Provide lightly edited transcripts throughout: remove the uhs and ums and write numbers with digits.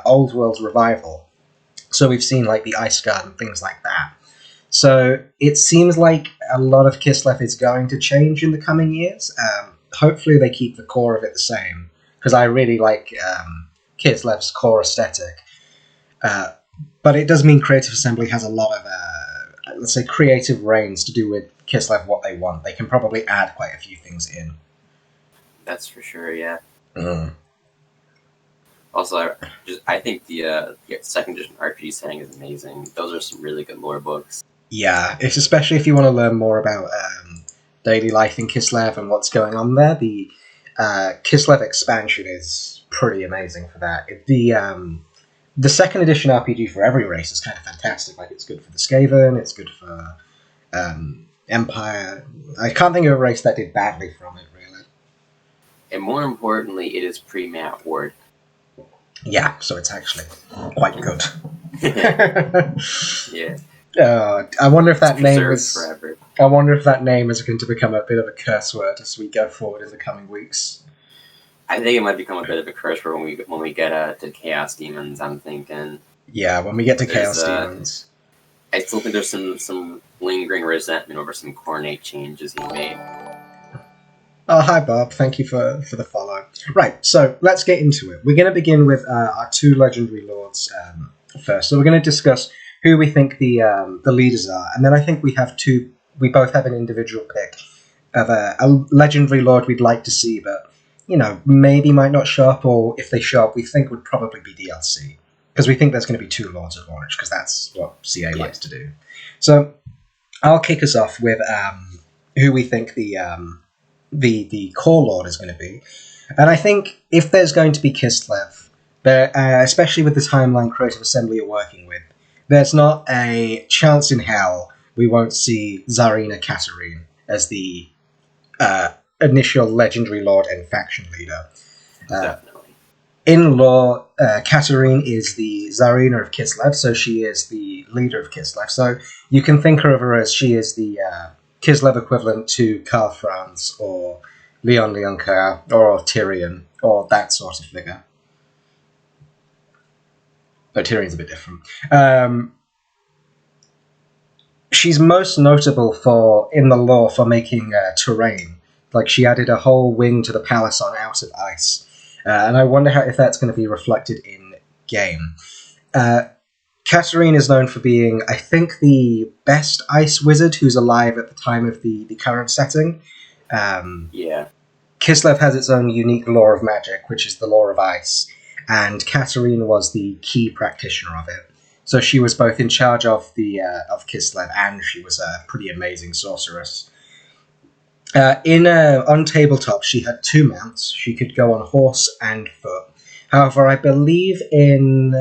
Old World revival. So we've seen like the Ice Guard and things like that. So it seems like a lot of Kislev is going to change in the coming years. Hopefully they keep the core of it the same, because I really like Kislev's core aesthetic. But it does mean Creative Assembly has a lot of, let's say, creative reins to do with Kislev what they want. They can probably add quite a few things in. That's for sure, yeah. Mm. Also, I think the second edition RPG setting is amazing. Those are some really good lore books. Yeah, it's especially if you want to learn more about daily life in Kislev and what's going on there. The Kislev expansion is pretty amazing for that. The second edition RPG for every race is kind of fantastic. Like, it's good for the Skaven, it's good for Empire. I can't think of a race that did badly from it, really. And more importantly, it is pre-Mat Ward. Yeah, so it's actually quite good. Yeah. I wonder if that name is forever. I wonder if that name is going to become a bit of a curse word as we go forward in the coming weeks. I think it might become a bit of a curse word when we get to Chaos Demons. I'm thinking. Yeah, when we get to Chaos Demons. I still think there's some lingering resentment over some Cornate changes he made. Oh, hi Bob. Thank you for the follow. Right, so let's get into it. We're going to begin with our two legendary lords first. So we're going to discuss who we think the leaders are, and then I think we both have an individual pick of a legendary lord we'd like to see, but maybe might not show up, or if they show up, we think would probably be DLC, because we think there's going to be two Lords of Orange, because that's what CA likes to do. So I'll kick us off with who we think the core Lord is going to be, and I think if there's going to be Kislev, especially with the timeline Creative Assembly are working with, there's not a chance in hell we won't see Tsarina Katarine as the initial legendary lord and faction leader. Definitely. In lore, Katarine is the Tsarina of Kislev, so she is the leader of Kislev. So you can think of her as she is the Kislev equivalent to Karl Franz or Leon Leoncoeur or Tyrion or that sort of figure. But Tyrion's a bit different. She's most notable in the lore for making terrain. Like, she added a whole wing to the palace on Out of Ice. And I wonder if that's going to be reflected in game. Katarine is known for being, I think, the best ice wizard who's alive at the time of the current setting. Yeah. Kislev has its own unique lore of magic, which is the lore of ice, and Katarine was the key practitioner of it. So she was both in charge of of Kislev, and she was a pretty amazing sorceress. On tabletop, she had two mounts. She could go on horse and foot. However, I believe in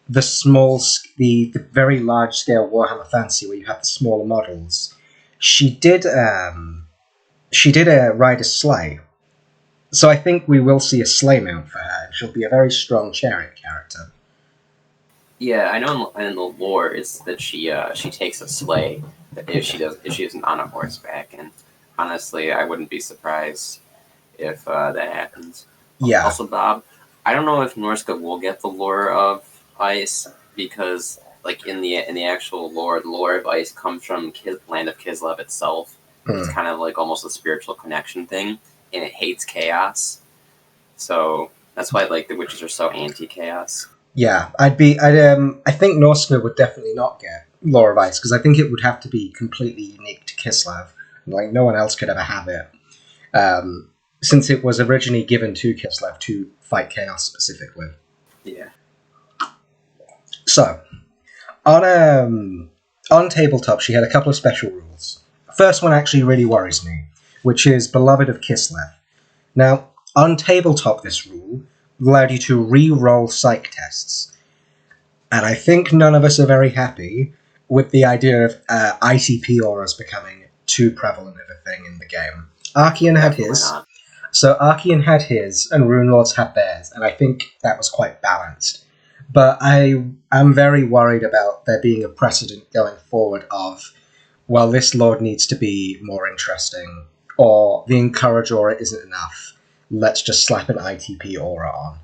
the very large scale Warhammer Fantasy, where you have the smaller models, she did ride a sleigh. So I think we will see a sleigh mount for her, and she'll be a very strong chariot character. Yeah, I know in the lore is that she takes a sleigh if she isn't on a horseback, and honestly, I wouldn't be surprised if that happens. Yeah. Also, Bob, I don't know if Norska will get the lore of ice, because like in the actual lore, the lore of ice comes from land of Kislev itself. It's kind of like almost a spiritual connection thing, and it hates chaos. So that's why like the witches are so anti-chaos. Yeah, I think Norska would definitely not get lore of ice, because I think it would have to be completely unique to Kislev. Like, no one else could ever have it, since it was originally given to Kislev to fight chaos specifically. Yeah. So, on tabletop, she had a couple of special rules. The first one actually really worries me, which is Beloved of Kislev. Now, on tabletop, this rule allowed you to re-roll psych tests, and I think none of us are very happy with the idea of ITP auras becoming too prevalent of a thing in the game. Archean had his, and Rune Lords had theirs, and I think that was quite balanced. But I am very worried about there being a precedent going forward of, well, this Lord needs to be more interesting, or the Encourage aura isn't enough. Let's just slap an ITP aura on.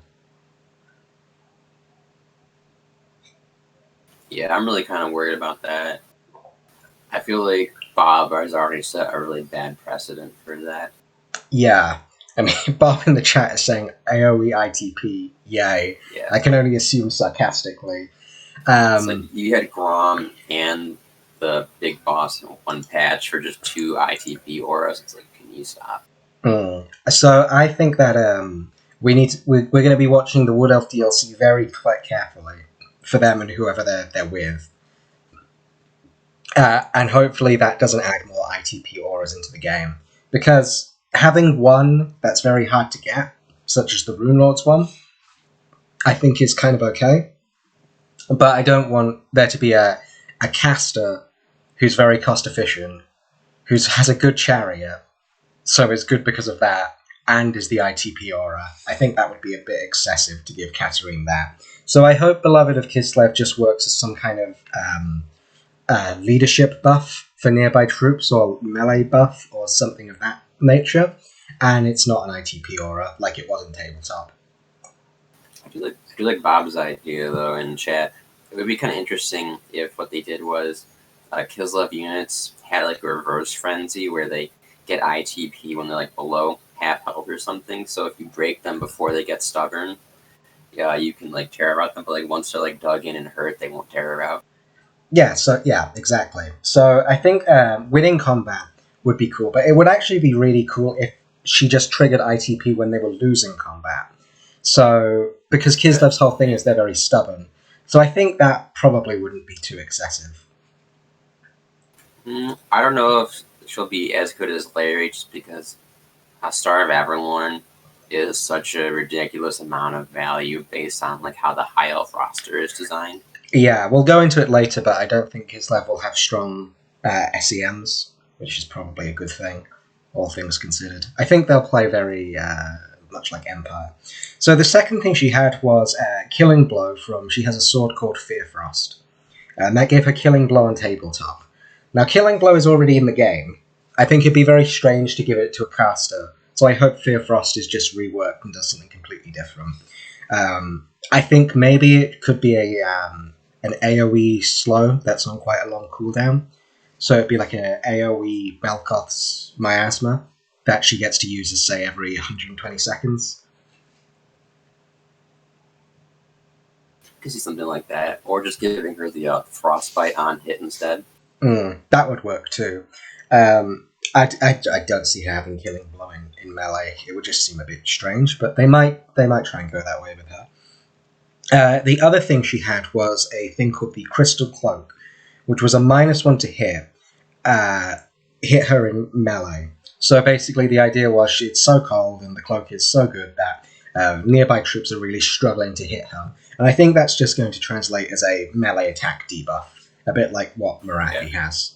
Yeah, I'm really kind of worried about that. I feel like Bob has already set a really bad precedent for that. Yeah. I mean, Bob in the chat is saying AoE ITP, yay. Yeah, I can only assume sarcastically. it's like you had Grom and the big boss in one patch for just 2 ITP auras. It's like, can you stop? So I think that we're going to be watching the Wood Elf DLC very carefully for them and whoever they're with. And hopefully that doesn't add more ITP auras into the game. Because having one that's very hard to get, such as the Rune Lords one, I think is kind of okay. But I don't want there to be a caster who's very cost efficient, who has a good chariot, so is good because of that, and is the ITP aura. I think that would be a bit excessive to give Katarine that. So I hope Beloved of Kislev just works as some kind of leadership buff for nearby troops, or melee buff, or something of that nature, and it's not an ITP aura like it was in Tabletop. I do like Bob's idea though in chat. It would be kind of interesting if what they did was Kislev units had like a reverse frenzy where they get ITP when they're like below half health or something. So if you break them before they get stubborn, yeah, you can like terror out them. But like once they're like dug in and hurt, they won't terror out. Yeah, exactly. So I think winning combat would be cool, but it would actually be really cool if she just triggered ITP when they were losing combat. So, because Kislev's whole thing is they're very stubborn. So I think that probably wouldn't be too excessive. I don't know if she'll be as good as Larry just because Star of Averlorn is such a ridiculous amount of value based on like how the high elf roster is designed. Yeah, we'll go into it later, but I don't think Kislev will have strong SEMs, which is probably a good thing, all things considered. I think they'll play very much like Empire. So the second thing she had was Killing Blow from, she has a sword called Fearfrost, and that gave her Killing Blow on Tabletop. Now, Killing Blow is already in the game. I think it'd be very strange to give it to a caster, so I hope Fearfrost is just reworked and does something completely different. I think maybe it could be an AoE slow that's on quite a long cooldown. So it'd be like an AoE Belkoth's Miasma that she gets to use, as say, every 120 seconds. Could see something like that, or just giving her the frostbite on hit instead. That would work too. I don't see her having Killing Blow in melee. It would just seem a bit strange, but they might try and go that way with her. The other thing she had was a thing called the Crystal Cloak, which was a -1 to hit her in melee. So basically the idea was it's so cold and the cloak is so good that nearby troops are really struggling to hit her. And I think that's just going to translate as a melee attack debuff, a bit like what Marathi has.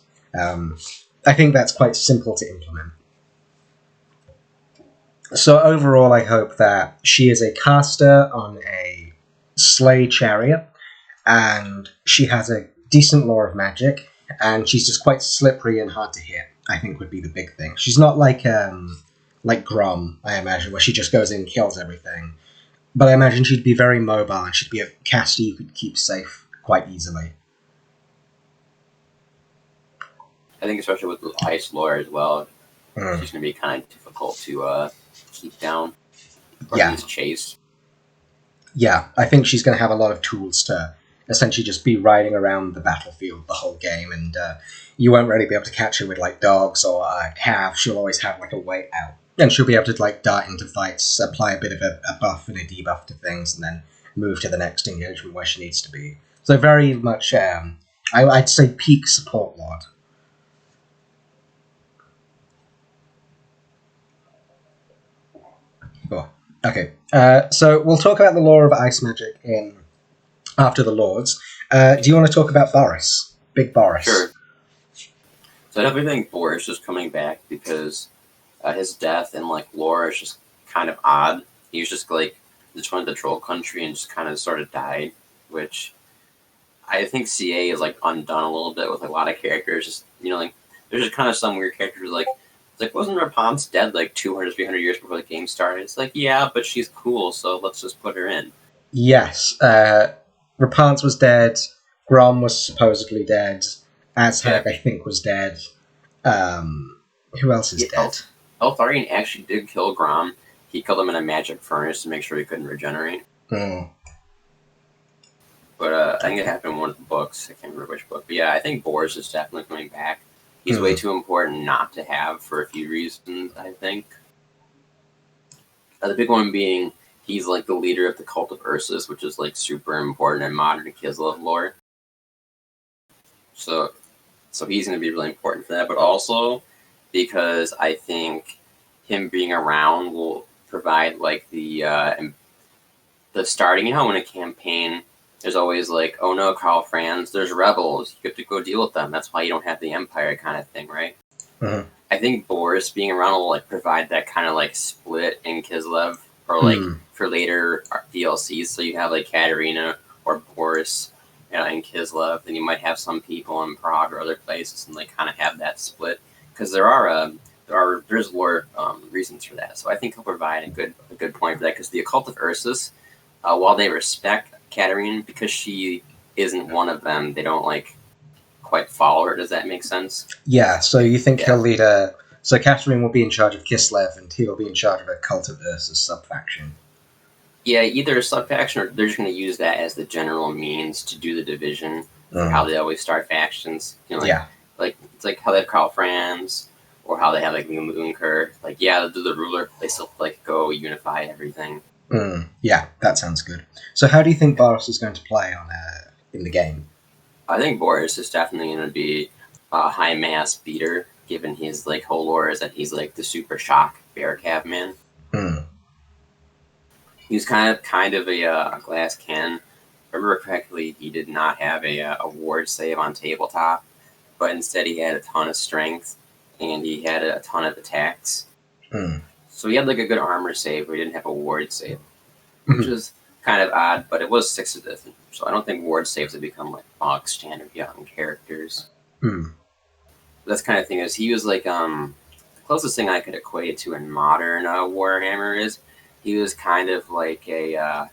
I think that's quite simple to implement. So overall, I hope that she is a caster on a sleigh chariot, and she has a decent lore of magic, and she's just quite slippery and hard to hit, I think would be the big thing. She's not like Grom, I imagine, where she just goes in and kills everything. But I imagine she'd be very mobile, and she'd be a caster you could keep safe quite easily. I think especially with the ice lore as well, she's going to be kind of difficult to keep down, or at least chase. Yeah, I think she's going to have a lot of tools to essentially just be riding around the battlefield the whole game, and you won't really be able to catch her with like dogs or calves. She'll always have like a way out, and she'll be able to like dart into fights, apply a bit of a buff and a debuff to things, and then move to the next engagement where she needs to be. So very much, I'd say peak support lord. Oh, okay. So we'll talk about the lore of ice magic in after the Lords. Do you want to talk about Boris? Big Boris. Sure. So I definitely think Boris is coming back because his death in like lore is just kind of odd. He was just like just went to the troll country and just kind of sort of died, which I think CA is like undone a little bit with a lot of characters. Just like there's just kind of some weird characters like. It's like, wasn't Rapun's dead like 200, 300 years before the game started? It's like, yeah, but she's cool, so let's just put her in. Yes. Rapun's was dead Grom was supposedly dead. Aztec, Yeah. I think, was dead. Who else is dead? Eltharion actually did kill Grom. He killed him in a magic furnace to make sure he couldn't regenerate. Mm. But I think it happened in one of the books. I can't remember which book. But yeah, I think Boris is definitely coming back. He's way too important not to have for a few reasons, I think. The big one being he's like the leader of the cult of Ursus, which is like super important in modern Kislev lore. So he's going to be really important for that. But also because I think him being around will provide like the starting. You know, when a campaign, there's always like, oh no, Karl Franz, there's rebels. You have to go deal with them. That's why you don't have the Empire kind of thing, right? Mm-hmm. I think Boris being around will like provide that kind of like split in Kislev, or like for later DLCs. So you have like Katerina or Boris in Kislev, then you might have some people in Prague or other places, and like kind of have that split because there's lore reasons for that. So I think he'll provide a good point for that because the Occult of Ursus, while they respect Katerina because she isn't one of them, they don't like quite follow her. Does that make sense? Yeah, so you think he'll lead a... So Catherine will be in charge of Kislev, and he'll be in charge of a Cult of Ursus sub-faction. Yeah, either a sub-faction, or they're just going to use that as the general means to do the division for how they always start factions. You know, like it's like how they have Karl Franz, or how they have like Moonker. Like, yeah, they'll do the ruler. They still like go unify everything. Yeah, that sounds good. So how do you think Boris is going to play on in the game? I think Boris is definitely going to be a high mass beater, given his like whole lore is that he's like the super shock bear cab man. He's kind of a glass cannon. If I remember correctly, he did not have a ward save on tabletop, but instead he had a ton of strength and he had a ton of attacks. So he had like a good armor save, but he didn't have a ward save, which is kind of odd. But it was 6th edition, so I don't think ward saves have become like bog standard yet on characters. That's kind of thing is he was like the closest thing I could equate it to in modern Warhammer is he was kind of like a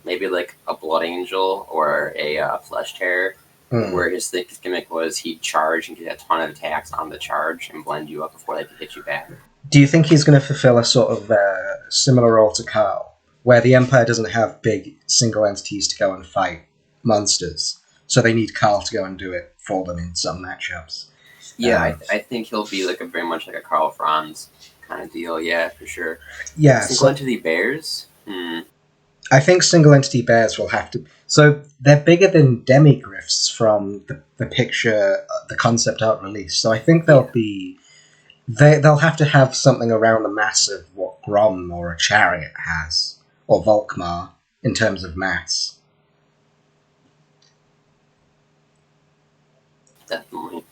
maybe like a blood angel or a flesh terror, where his gimmick was he'd charge and get a ton of attacks on the charge and blend you up before they could hit you back. Do you think he's going to fulfill a sort of similar role to Karl, where the Empire doesn't have big single entities to go and fight monsters, so they need Karl to go and do it for them in some matchups? Yeah, I think he'll be like very much like a Karl Franz kind of deal. Yeah, for sure. Yeah, single entity bears. I think single entity bears will have to. So they're bigger than demigryphs from the picture, the concept art release. So I think they'll be. They'll have to have something around the mass of what Grom or a Chariot has, or Volkmar, in terms of mass. Definitely.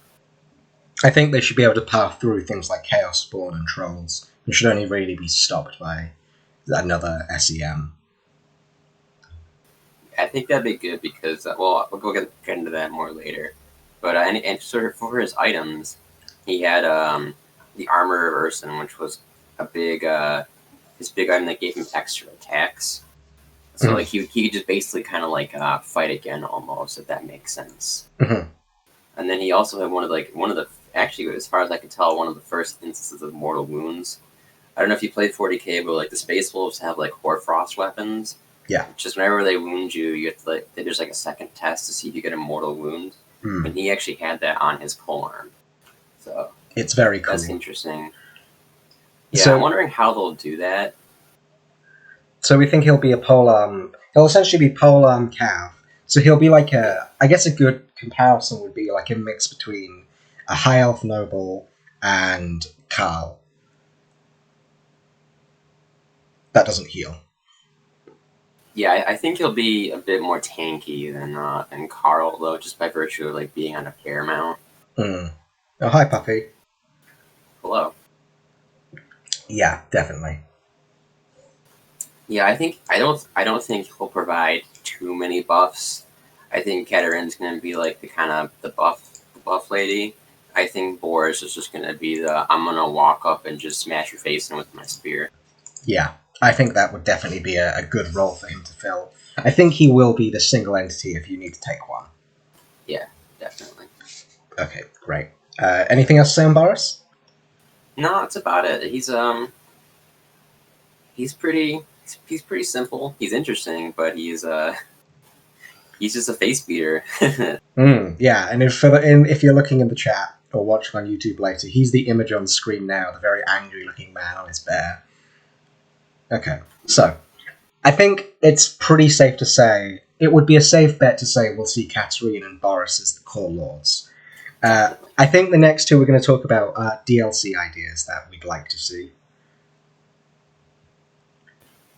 I think they should be able to power through things like Chaos Spawn and Trolls, and should only really be stopped by another SEM. I think that'd be good because, well, we'll get into that more later. But and sort of for his items, he had the Armor of Ursun, which was a big his big item that gave him extra attacks. So like he could just basically kind of like fight again almost, if that makes sense. And then he also had one of the actually, as far as I can tell, one of the first instances of mortal wounds. I don't know if you played 40k, but like the Space Wolves have like Hoarfrost weapons. Yeah. Just whenever they wound you, you have to like there's like a second test to see if you get a mortal wound. And he actually had that on his polearm. So it's very cool. That's interesting. Yeah, so, I'm wondering how they'll do that. So we think he'll be a polearm. He'll essentially be polearm cav. So he'll be like I guess a good comparison would be like a mix between a high elf noble and Karl. That doesn't heal. Yeah, I think he'll be a bit more tanky than Karl, though, just by virtue of like being on a paramount. Oh, hi, puppy. Hello. Yeah, definitely. Yeah, I don't think he'll provide too many buffs. I think Katarina's gonna be like the buff lady. I think Boris is just gonna be I'm gonna walk up and just smash your face in with my spear. Yeah, I think that would definitely be a good role for him to fill. I think he will be the single entity if you need to take one. Yeah, definitely. Okay, great. Anything else to say on Boris? No, that's about it. He's pretty simple. He's interesting, but he's just a face beater. Yeah, and if you're looking in the chat or watching on YouTube later, he's the image on the screen now, the very angry-looking man on his bear. Okay, so I think it's pretty safe to say, it would be a safe bet to say we'll see Katarine and Boris as the core lords. I think the next two we're going to talk about are DLC ideas that we'd like to see.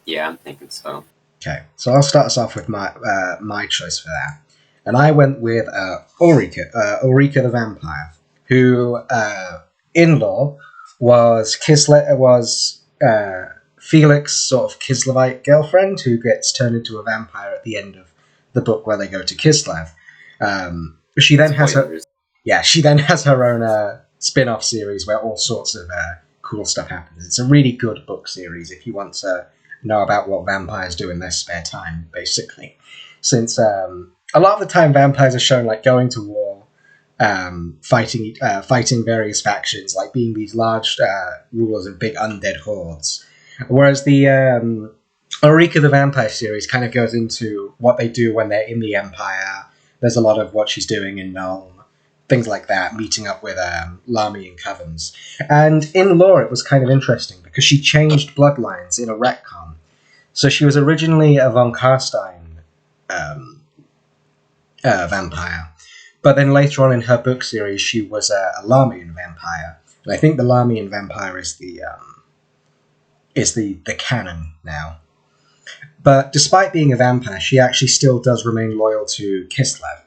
Yeah, I'm thinking so. Okay, so I'll start us off with my choice for that. And I went with Ulrika the Vampire, who, in lore, was Felix's sort of Kislevite girlfriend who gets turned into a vampire at the end of the book where they go to Kislev. She then has her own spin-off series where all sorts of cool stuff happens. It's a really good book series if you want to know about what vampires do in their spare time, basically. Since a lot of the time vampires are shown like going to war, fighting various factions, like being these large rulers of big undead hordes. Whereas the Ulrika the Vampire series kind of goes into what they do when they're in the Empire. There's a lot of what she's doing in Nuln, things like that, meeting up with Lamy and Covens. And in lore, it was kind of interesting because she changed bloodlines in a retcon. So she was originally a von Karstein vampire, but then later on in her book series, she was a Lamian vampire. And I think the Lamian vampire is the canon now. But despite being a vampire, she actually still does remain loyal to Kislev.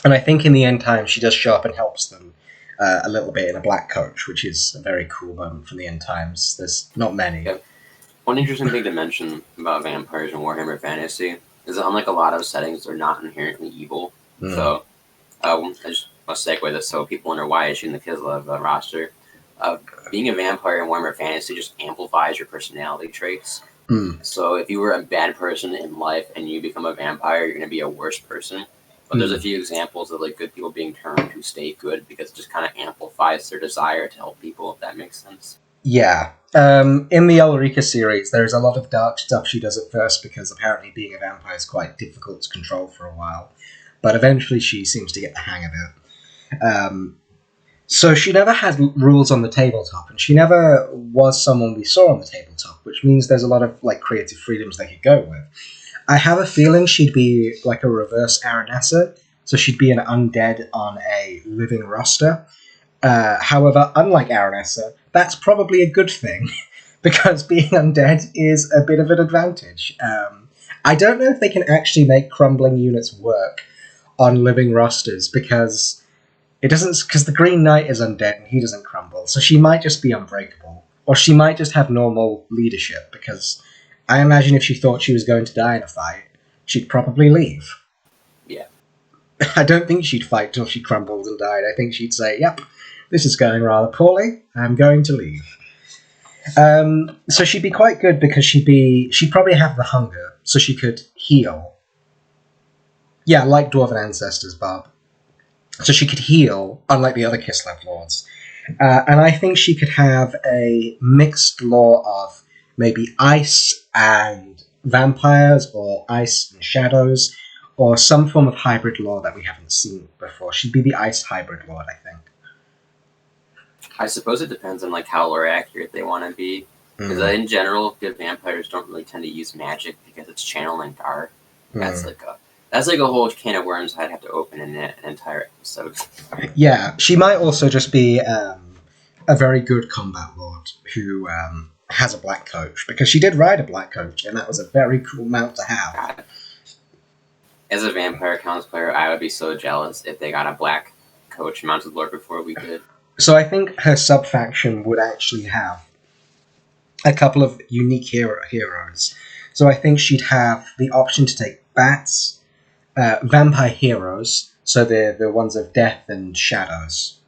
And I think in the end time, she does show up and helps them a little bit in a black coach, which is a very cool moment from the end times. There's not many. Yep. One interesting thing to mention about vampires in Warhammer Fantasy is that unlike a lot of settings, they're not inherently evil. So I just want to segue this so people wonder why I choose the Kislev roster. Being a vampire in Warhammer Fantasy just amplifies your personality traits. So if you were a bad person in life and you become a vampire, you're going to be a worse person. But there's a few examples of like good people being turned who stay good because it just kind of amplifies their desire to help people, if that makes sense. Yeah. In the Ulrika series, there's a lot of dark stuff she does at first because apparently being a vampire is quite difficult to control for a while. But eventually she seems to get the hang of it. So she never had rules on the tabletop, and she never was someone we saw on the tabletop, which means there's a lot of like creative freedoms they could go with. I have a feeling she'd be like a reverse Aranessa, so she'd be an undead on a living roster. However, unlike Aranessa, that's probably a good thing, because being undead is a bit of an advantage. I don't know if they can actually make crumbling units work on living rosters, because the Green Knight is undead and he doesn't crumble, so she might just be unbreakable. Or she might just have normal leadership, because I imagine if she thought she was going to die in a fight, she'd probably leave. Yeah. I don't think she'd fight till she crumbled and died. I think she'd say, yep, this is going rather poorly, I'm going to leave. So she'd be quite good because she'd probably have the hunger, so she could heal. Yeah, like Dwarven Ancestors, Bob. So she could heal, unlike the other Kislev lords. And I think she could have a mixed lore of maybe ice and vampires, or ice and shadows, or some form of hybrid lore that we haven't seen before. She'd be the ice hybrid lord, I think. I suppose it depends on like how lore accurate they want to be. Because in general, good vampires don't really tend to use magic because it's channeling dark. That's like a whole can of worms I'd have to open in an entire episode. Yeah, she might also just be a very good combat lord who has a black coach, because she did ride a black coach, and that was a very cool mount to have. God. As a vampire cosplayer, I would be so jealous if they got a black coach mounted lord before we did. So I think her sub-faction would actually have a couple of unique heroes. So I think she'd have the option to take bats, vampire heroes, so they're the ones of death and shadows.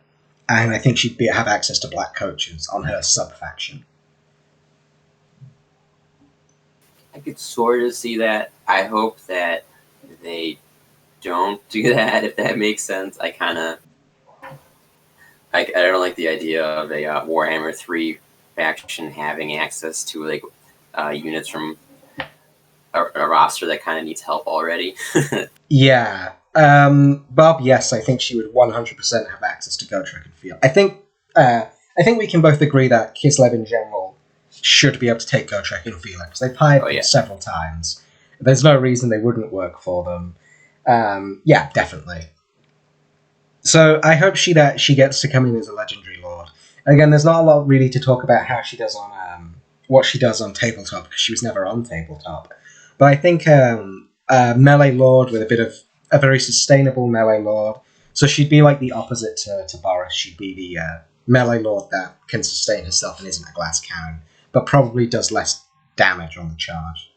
And I think she'd have access to black coaches on her sub-faction. I could sort of see that. I hope that they don't do that, if that makes sense. I don't like the idea of a Warhammer 3 faction having access to like units from a roster that kind of needs help already. Yeah. Bob, yes, I think she would 100% have access to Go Track and Field. I think we can both agree that Kislev in general should be able to take Go Track and Field because they've hired them several times. There's no reason they wouldn't work for them. Yeah, definitely. So I hope she gets to come in as a legendary lord. Again, there's not a lot really to talk about how she does on what she does on tabletop because she was never on tabletop. But I think a melee lord with a very sustainable melee lord. So she'd be like the opposite to Boris. She'd be the melee lord that can sustain herself and isn't a glass cannon, but probably does less damage on the charge.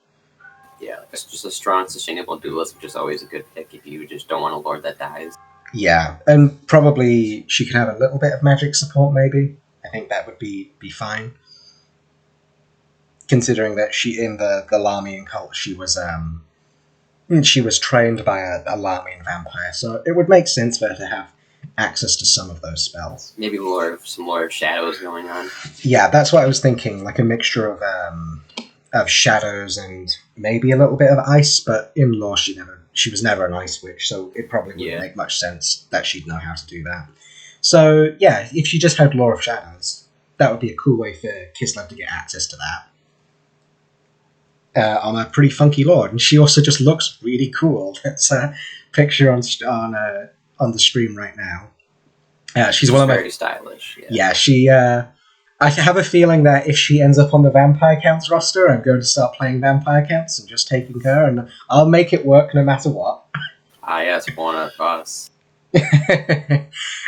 Yeah, it's just a strong, sustainable duelist, which is always a good pick if you just don't want a lord that dies. Yeah, and probably she could have a little bit of magic support, maybe. I think that would be fine. Considering that she, in the Larmian cult, she was trained by a Larmian vampire, so it would make sense for her to have access to some of those spells. Maybe some more of shadows going on. Yeah, that's what I was thinking, like a mixture of shadows and maybe a little bit of ice, but in lore she was never an ice witch, so it probably wouldn't make much sense that she'd know how to do that. So yeah, if she just had Lore of Shadows, that would be a cool way for Kislev to get access to that. On a pretty funky lord, and she also just looks really cool. That's a picture on the stream right now. She's one of very stylish. Yeah, she. I have a feeling that if she ends up on the Vampire Counts roster, I'm going to start playing Vampire Counts and just taking her, and I'll make it work no matter what. Yes, one of us.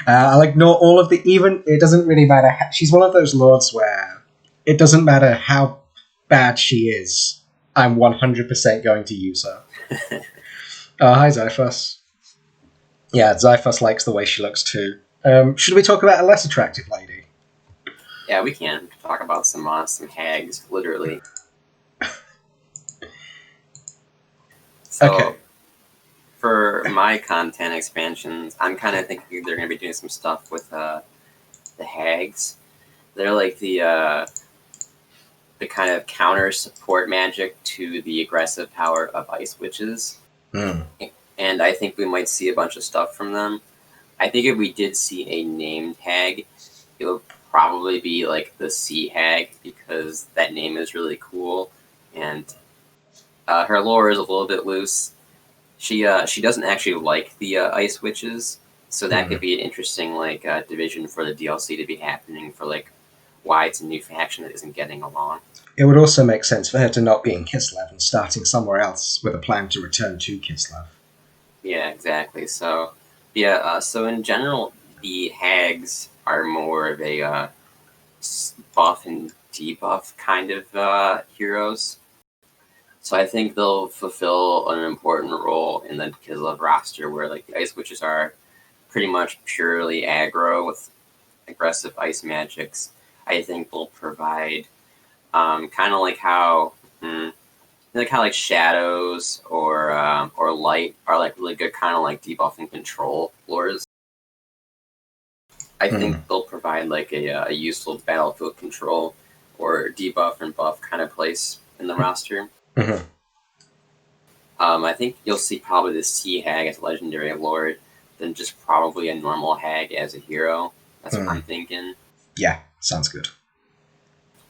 I'll ignore all of the even. It doesn't really matter. She's one of those lords where it doesn't matter how bad she is. I'm 100% going to use her. Hi, Zyphus. Yeah, Zyphus likes the way she looks too. Should we talk about a less attractive lady? Yeah, we can talk about some hags, literally. So, okay. For my content expansions, I'm kind of thinking they're going to be doing some stuff with the hags. They're like the kind of counter support magic to the aggressive power of ice witches. And I think we might see a bunch of stuff from them. I think if we did see a named hag, it would probably be like the Sea Hag, because that name is really cool, and her lore is a little bit loose. She doesn't actually like the ice witches, so that could be an interesting like division for the DLC to be happening for like why it's a new faction that isn't getting along. It would also make sense for her to not be in Kislev and starting somewhere else with a plan to return to Kislev. Yeah, exactly. So, yeah, so in general, the hags are more of a buff and debuff kind of heroes. So I think they'll fulfill an important role in the Kislev roster, where like the ice witches are pretty much purely aggro with aggressive ice magics. I think they'll provide kind of like how like shadows or light are like really good kind of like debuff and control lores. I think they'll provide like a useful battlefield control or debuff and buff kind of place in the roster. I think you'll see probably the Sea Hag as a legendary lord, than just probably a normal hag as a hero. That's what I'm thinking. Yeah, sounds good.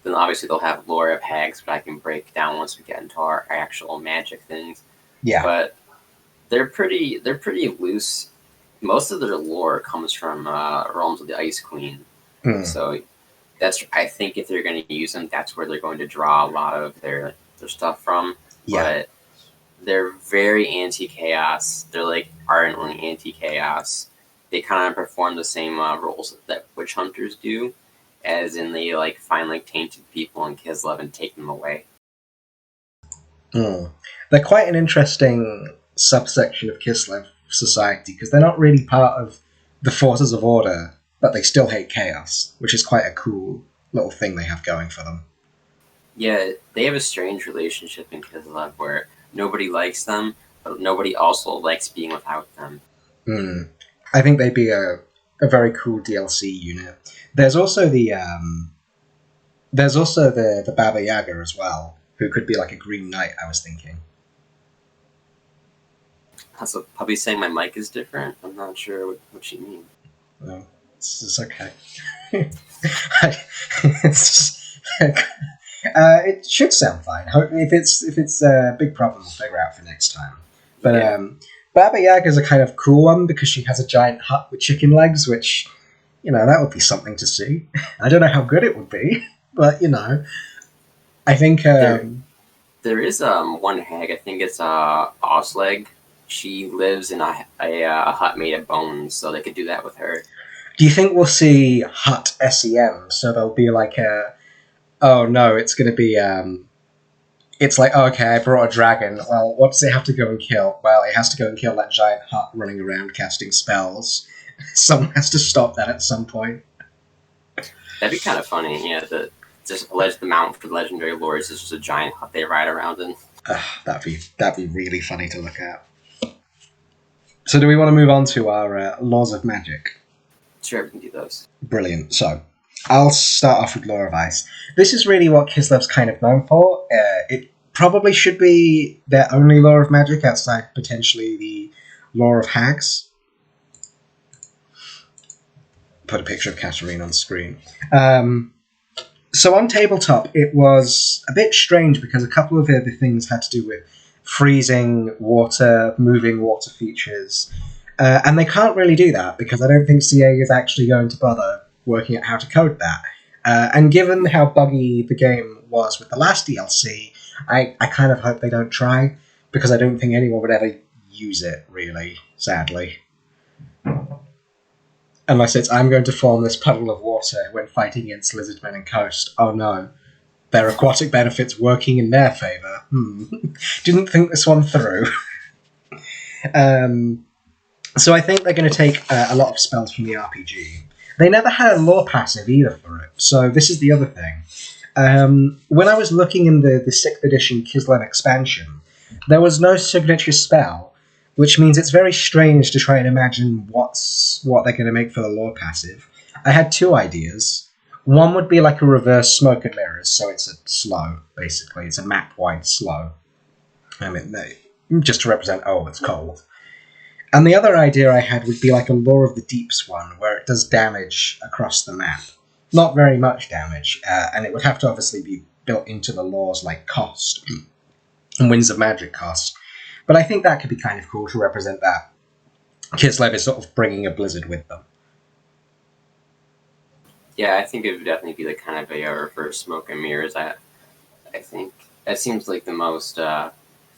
Then obviously they'll have lore of hags, but I can break down once we get into our actual magic things. Yeah, but they're pretty loose. Most of their lore comes from realms of the Ice Queen. So that's, I think if they're going to use them, that's where they're going to draw a lot of their stuff from. Yeah. But they're very anti-chaos. They're like ardently anti-chaos. They kind of perform the same roles that witch hunters do, as in they like find like tainted people in Kislev and take them away. They're quite an interesting subsection of Kislev society, because they're not really part of the forces of order, but they still hate chaos, which is quite a cool little thing they have going for them. Yeah, they have a strange relationship in Kislev where nobody likes them, but nobody also likes being without them. Hmm. I think they'd be a very cool DLC unit. There's also the Baba Yaga as well, who could be like a Green Knight. I was thinking. Also, probably saying my mic is different. I'm not sure what you mean. Well, it's okay. it's it should sound fine. If it's a big problem, we'll figure out for next time. But Yeah. Baba Yaga is a kind of cool one because she has a giant hut with chicken legs, which that would be something to see. I don't know how good it would be, but I think There is one hag. I think it's Osleg. She lives in a hut made of bones, so they could do that with her. do you think we'll see hut SEM? So there'll be like a oh no, it's going to be it's like, oh, okay, I brought a dragon. Well, what does it have to go and kill? Well, it has to go and kill that giant hut running around casting spells. Someone has to stop that at some point. That'd be kind of funny. Yeah, the mount for the legendary lords is just a giant hut they ride around in. That'd be really funny to look at. So, do we want to move on to our laws of magic? Sure, we can do those. Brilliant. So, I'll start off with Law of Ice. This is really what Kislev's kind of known for. It probably should be their only law of magic outside potentially the law of hags. Put a picture of Katarina on screen. So on tabletop, it was a bit strange because a couple of the things had to do with freezing water, moving water features, and they can't really do that because I don't think CA is actually going to bother working out how to code that. And given how buggy the game was with the last DLC, I kind of hope they don't try, because I don't think anyone would ever use it, really, sadly. Unless it's, I'm going to form this puddle of water when fighting against lizardmen and coast. Oh no. Their aquatic benefits working in their favour. Didn't think this one through. So I think they're going to take a lot of spells from the RPG. They never had a lore passive either for it, so this is the other thing. When I was looking in the 6th edition Kislev expansion, there was no signature spell, which means it's very strange to try and imagine what they're going to make for the lore passive. I had two ideas. One would be like a reverse smoke and mirrors, so it's a slow, basically. It's a map-wide slow. I mean, just to represent, oh, it's cold. And the other idea I had would be like a Lore of the Deeps one, where it does damage across the map. Not very much damage, and it would have to obviously be built into the laws like cost and Winds of Magic cost. But I think that could be kind of cool to represent that Kislev is sort of bringing a blizzard with them. Yeah, I think it would definitely be like kind of a reverse smoke and mirrors. I think that seems like the most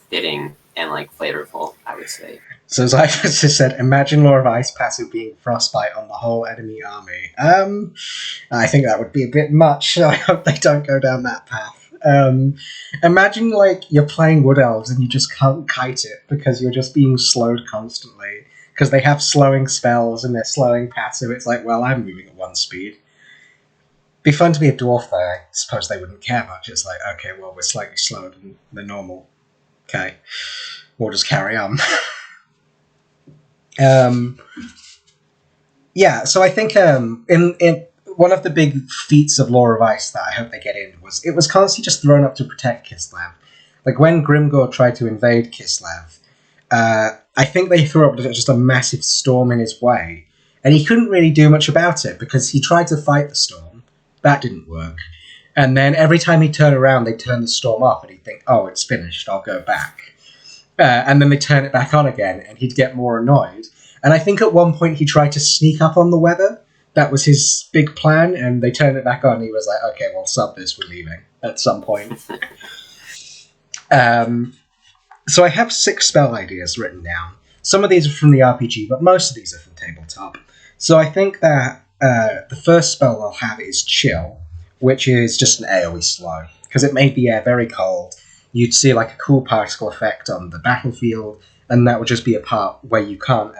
fitting and like flavorful, I would say. So as I just said, imagine Lore of Ice passive being frostbite on the whole enemy army. I think that would be a bit much, so I hope they don't go down that path. Imagine like you're playing Wood Elves and you just can't kite it because you're just being slowed constantly. Because they have slowing spells and they're slowing passive. It's like, well, I'm moving at 1 speed. Be fun to be a dwarf though. I suppose they wouldn't care much. It's like, okay, well, we're slightly slower than the normal. Okay. We'll just carry on. Yeah, so I think in one of the big feats of Lore of Ice that I hope they get in was it was constantly just thrown up to protect Kislev. Like when Grimgor tried to invade Kislev, I think they threw up just a massive storm in his way, and he couldn't really do much about it because he tried to fight the storm. That didn't work. And then every time he'd turn around, they'd turn the storm off, and he'd think, oh, it's finished, I'll go back. And then they'd turn it back on again, and he'd get more annoyed. And I think at one point he tried to sneak up on the weather. That was his big plan, and they turned it back on, and he was like, okay, well, sub this, we're leaving at some point. So I have 6 spell ideas written down. Some of these are from the RPG, but most of these are from tabletop. So I think that the first spell I'll have is Chill, which is just an AoE slow, because it made the air very cold. You'd see like a cool particle effect on the battlefield, and that would just be a part where you can't,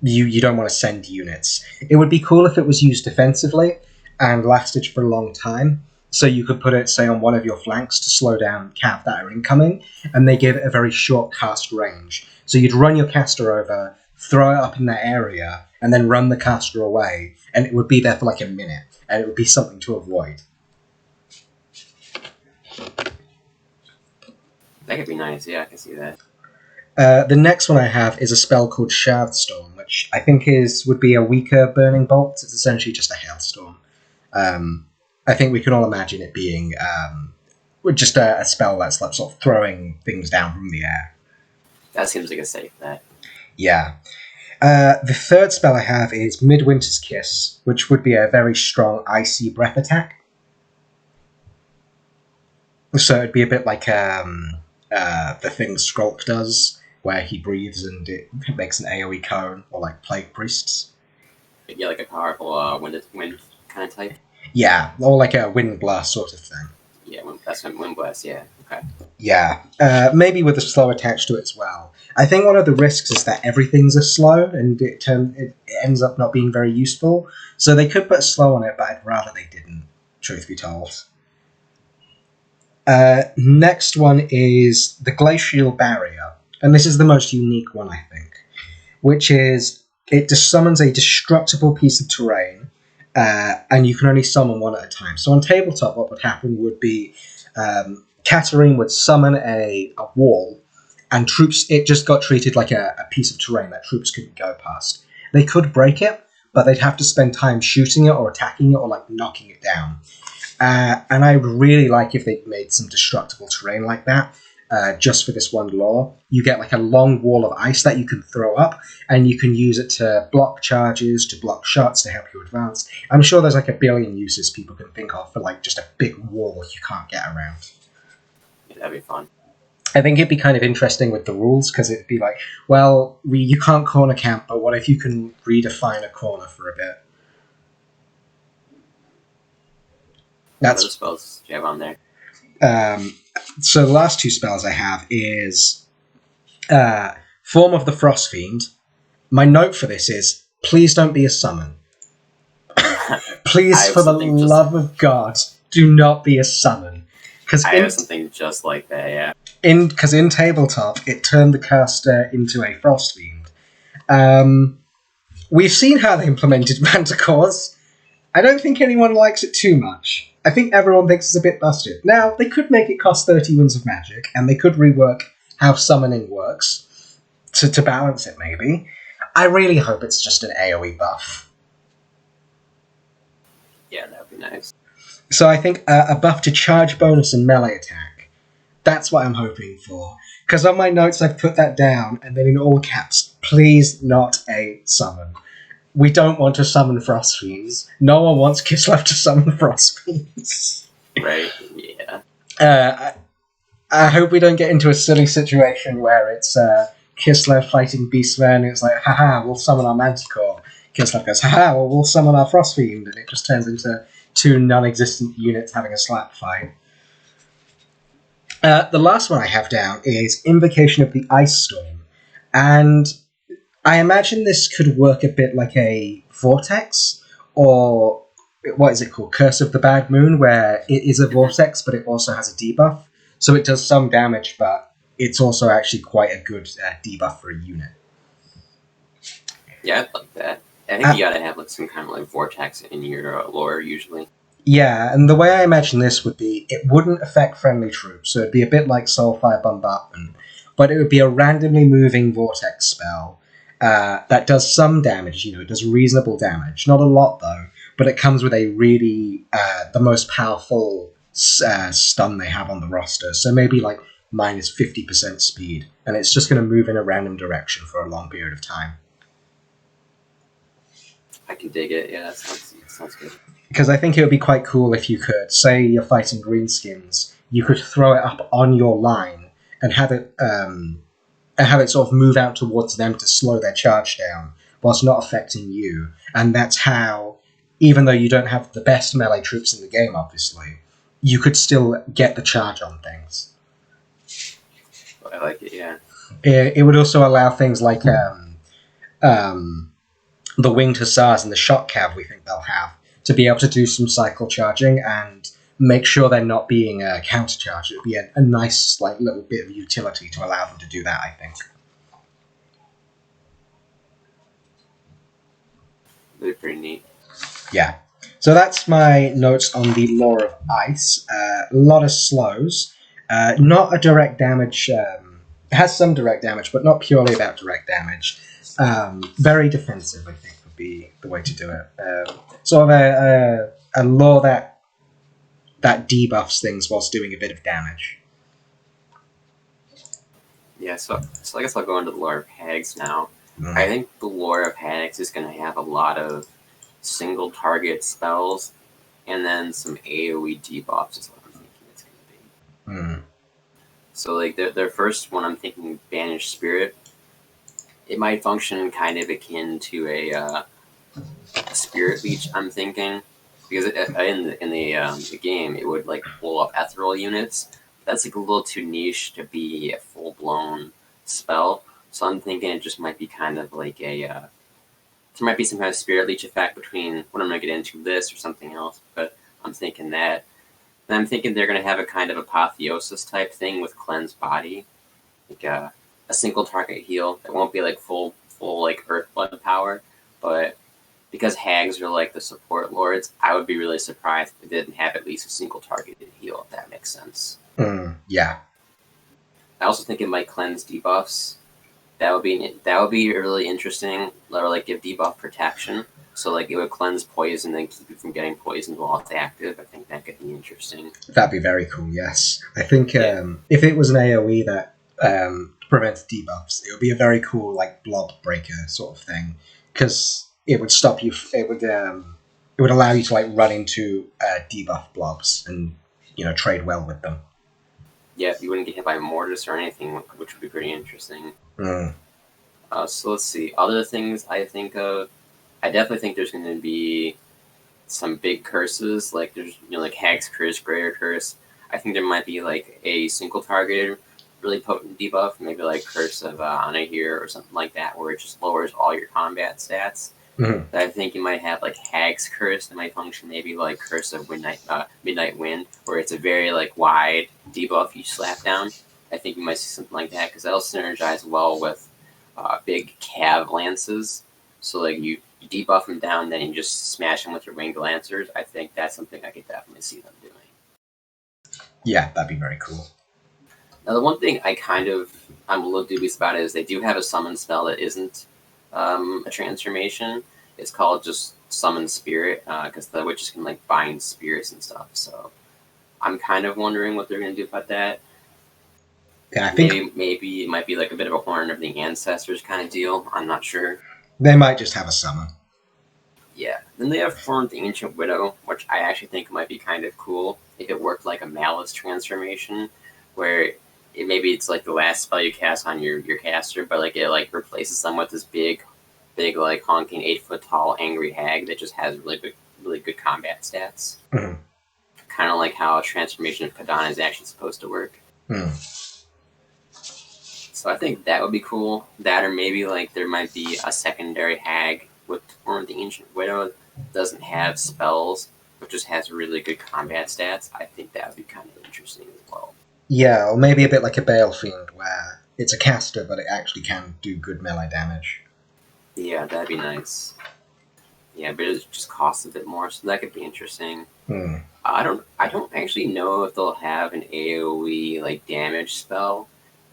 you don't want to send units. It would be cool if it was used defensively and lasted for a long time, So you could put it, say, on one of your flanks to slow down cav that are incoming, and they give it a very short cast range. So you'd run your caster over, throw it up in that area, and then run the caster away, and it would be there for like a minute, and it would be something to avoid. That could be nice, yeah, I can see that. The next one I have is a spell called Storm, which I think would be a weaker Burning Bolt. It's essentially just a hailstorm. I think we can all imagine it being just a spell that's like sort of throwing things down from the air. That seems like a safe bet. Yeah. The third spell I have is Midwinter's Kiss, which would be a very strong icy breath attack. So it'd be a bit like the thing Skrulk does, where he breathes and it makes an AoE cone, or like Plague Priests. Yeah, like a powerful wind kind of type. Yeah, or like a Wind Blast sort of thing. Yeah, that's Wind Blast, yeah. Okay. Yeah, maybe with a slow attached to it as well. I think one of the risks is that everything's a slow, and it ends up not being very useful. So they could put a slow on it, but I'd rather they didn't, truth be told. Next one is the Glacial Barrier, and this is the most unique one, I think, which is it just summons a destructible piece of terrain, and you can only summon one at a time. So on tabletop, what would happen would be Katarine would summon a wall, and troops, it just got treated like a piece of terrain that troops couldn't go past. They could break it, but they'd have to spend time shooting it or attacking it or like knocking it down. And I would really like if they made some destructible terrain like that, just for this one lore. You get like a long wall of ice that you can throw up, and you can use it to block charges, to block shots, to help you advance. I'm sure there's like a billion uses people can think of for like just a big wall you can't get around. Yeah, that'd be fun. I think it'd be kind of interesting with the rules, because it'd be like, well, you can't corner camp, but what if you can redefine a corner for a bit? That's what spells you have on there. So the last two spells I have is Form of the Frost Fiend. My note for this is, please don't be a summon. Please, for the love of God, do not be a summon. I have something just like that, yeah. Because in tabletop, it turned the caster into a Frost Fiend. We've seen how they implemented Manticores. I don't think anyone likes it too much. I think everyone thinks it's a bit busted. Now, they could make it cost 30 Winds of Magic, and they could rework how summoning works to balance it, maybe. I really hope it's just an AoE buff. Yeah, that would be nice. So I think a buff to charge bonus and melee attack. That's what I'm hoping for. Because on my notes, I've put that down, and then in all caps, please not a summon. We don't want to summon Frost Fiends. No one wants Kislev to summon Frost Fiends. Right, yeah. I hope we don't get into a silly situation where it's Kislev fighting Beastman, and it's like, haha, we'll summon our Manticore. Kislev goes, haha, well, we'll summon our Frost Fiend, and it just turns into two non-existent units having a slap fight. The last one I have down is Invocation of the Ice Storm, and I imagine this could work a bit like a Vortex, or what is it called? Curse of the Bad Moon, where it is a Vortex, but it also has a debuff. So it does some damage, but it's also actually quite a good debuff for a unit. Yeah, I'd like that. I think you gotta have like some kind of like Vortex in your lore, usually. Yeah, and the way I imagine this would be, it wouldn't affect friendly troops, so it'd be a bit like Soulfire Bombardment, but it would be a randomly moving Vortex spell. That does some damage, it does reasonable damage. Not a lot, though, but it comes with a really, the most powerful stun they have on the roster. So maybe like minus 50% speed, and it's just going to move in a random direction for a long period of time. I can dig it, yeah, that sounds good. Because I think it would be quite cool if you could, say you're fighting Greenskins, you could throw it up on your line and have it sort of move out towards them to slow their charge down, whilst not affecting you. And that's how, even though you don't have the best melee troops in the game, obviously, you could still get the charge on things. I like it, yeah. It would also allow things like the Winged Hussars and the Shock Cav we think they'll have to be able to do some cycle charging and make sure they're not being countercharged. It would be a nice like little bit of utility to allow them to do that, I think. They're pretty neat. Yeah. So that's my notes on the Lore of Ice. A lot of slows. Not a direct damage. It has some direct damage, but not purely about direct damage. Very defensive, I think, would be the way to do it. Sort of a lore that debuffs things whilst doing a bit of damage. Yeah, so I guess I'll go into the lore of hags now. I think the lore of hags is going to have a lot of single target spells, and then some AoE debuffs is what I'm thinking it's going to be. So like their first one, I'm thinking Banished Spirit. It might function kind of akin to a Spirit Leech, I'm thinking, because in the game it would like blow up ethereal units. That's like a little too niche to be a full blown spell. So I'm thinking it just might be kind of like a there might be some kind of Spirit Leech effect between what I'm going to get into this or something else. But I'm thinking that. And I'm thinking they're going to have a kind of apotheosis type thing with Cleanse Body, like a single target heal. It won't be like full like Earth Blood power, but because hags are like the support lords, I would be really surprised if they didn't have at least a single targeted heal, if that makes sense. Yeah. I also think it might cleanse debuffs. That would be really interesting. Or like give debuff protection. So like it would cleanse poison and keep you from getting poisoned while it's active. I think that could be interesting. That'd be very cool, yes. I think if it was an AoE that prevents debuffs, it would be a very cool like blob breaker sort of thing. Because it would stop you, it would allow you to like run into debuff blobs and, you know, trade well with them. Yeah, you wouldn't get hit by Mortis or anything, which would be pretty interesting. So let's see. Other things I think of, I definitely think there's going to be some big curses, like there's like Hag's Curse, Greater Curse. I think there might be like a single targeted, really potent debuff, maybe like Curse of Anahir or something like that, where it just lowers all your combat stats. I think you might have like Hag's Curse that might function maybe like Curse of Midnight Wind, where it's a very like wide debuff you slap down. I think you might see something like that because that'll synergize well with big cav lances. So like you debuff them down, then you just smash them with your winged lancers. I think that's something I could definitely see them doing. Yeah, that'd be very cool. Now the one thing I'm a little dubious about is they do have a summon spell that isn't a transformation. It's called just Summon Spirit because the witches can like bind spirits and stuff. So I'm kind of wondering what they're going to do about that. Yeah, I think maybe it might be like a bit of a Horn of the Ancestors kind of deal. I'm not sure. They might just have a summon. Yeah. Then they have Form of the Ancient Widow, which I actually think might be kind of cool if it worked like a Malice transformation, where maybe it's like the last spell you cast on your caster, but like it like replaces them with this big like honking 8-foot tall angry hag that just has really good combat stats. Kind of like how a transformation of Kadana is actually supposed to work. So I think that would be cool. That, or maybe like there might be a secondary hag with Form of the Ancient Widow that doesn't have spells, but just has really good combat stats. I think that would be kind of interesting as well. Yeah, or maybe a bit like a Balefiend, where it's a caster, but it actually can do good melee damage. Yeah, that'd be nice. Yeah, but it just costs a bit more, so that could be interesting. I don't actually know if they'll have an AoE like damage spell.